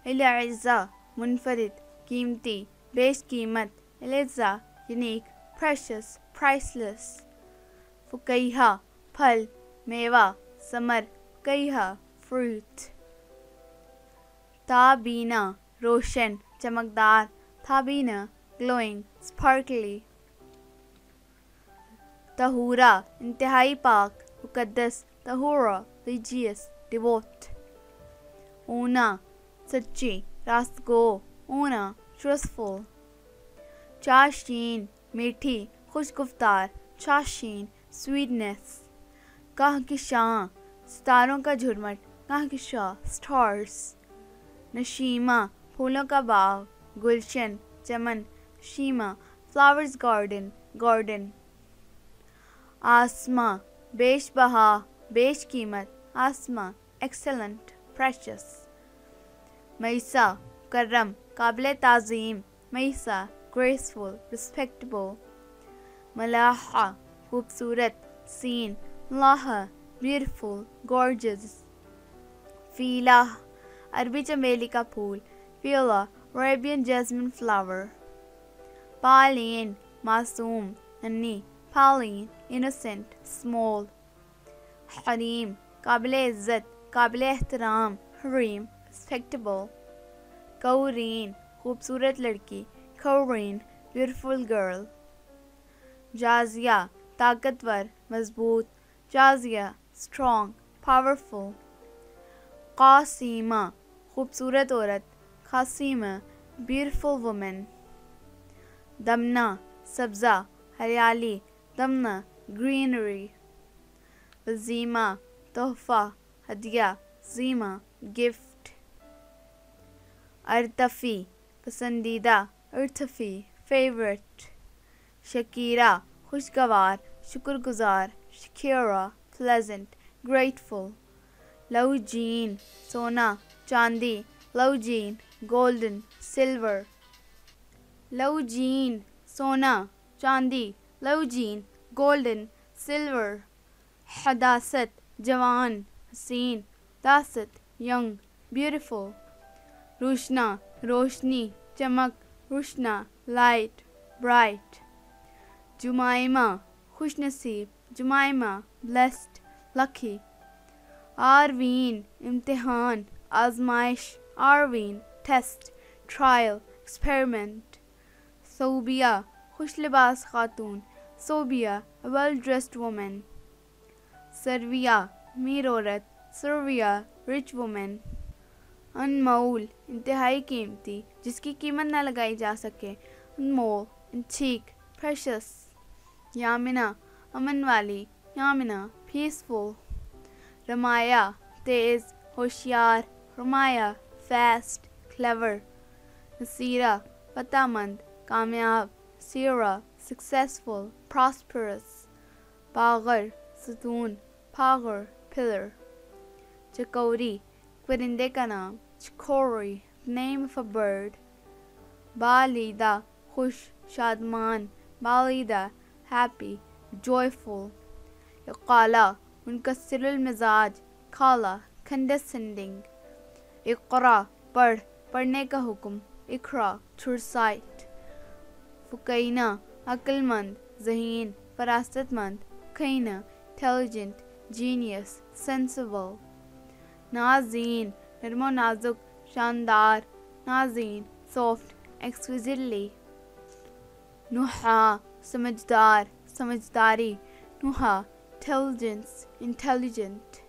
العزا منفرد قیمتی بیش قیمت العزا یونیک پریشس priceless فکیہا پھل میوہ ثمر فکیہا fruit تابینہ روشن چمکدار تابینہ glowing sparkly طہورا انتہائی پاک مقدس طہورا religious devout اونا سچی راست گو اونا truthful چاشین میٹھی خوش گفتار چاشین sweetness کہکشاں ستاروں کا جھرمٹ کہکشاں stars نشیمہ پھولوں کا باغ گلشن چمن شیمہ فلاورز گارڈن آسماں بیش بہا بیش قیمت آسماں ایکسلنٹ پریشس میسا کرم قابل تعظیم میسا graceful respectable ملاحہ خوبصورت سین ملاحہ beautiful gorgeous فیلہ عربی چمیلی کا پھول فیلا Arabian jasmine flower پالین معصوم ننھی پالین innocent small حریم قابل عزت قابل احترام حریم respectable کورین خوبصورت لڑکی کورین beautiful girl جازیہ طاقتور مضبوط جازیہ strong powerful قاسیمہ خوبصورت عورت قاسیمہ beautiful woman دمنہ سبزہ ہریالی دمنہ greenery وزیمہ تحفہ ہدیہ زیمہ gift ارتفی پسندیدہ ارتفی favorite شکیرہ خوشگوار شکر گزار شکیرہ pleasant grateful لوجین سونا چاندی لوجین گولڈن سلور لوجین سونا چاندی لوجین گولڈن سلور حداثت جوان حسین داست ینگ بیوٹیفل روشنا روشنی چمک روشنا لائٹ برائٹ جمائمہ خوش نصیب جمائمہ بلیسڈ لکی آروین امتحان آزمائش آروین ٹیسٹ ٹرائل ایکسپیریمنٹ صوبیہ خوش لباس خاتون صوبیہ ویل ڈریسڈ وومن سرویہ امیر عورت سرویہ رچ وومن انمول انتہائی قیمتی جس کی قیمت نہ لگائی جا سکے انمول انٹیک پریشس یامنہ امن والی یامنہ پیسفل رمایا تیز ہوشیار رمایا فاسٹ کلیور نصیرہ فتح مند کامیاب سیرہ سکسیسفل پراسپرس پاغر ستون پاغر پلر چکوری پرندے کا نام چکوری name of a bird بالیدہ خوش شادمان بالیدہ happy joyful اقالہ منکسر المزاج کالا condescending اقرا پڑھ پڑھنے کا حکم اقرا to recite فکینہ عقل مند ذہین فراست مند فکینہ intelligent genius sensible نازین نرم و نازک شاندار نازین soft exquisitely نحا سمجھدار سمجھداری نحا intelligence intelligent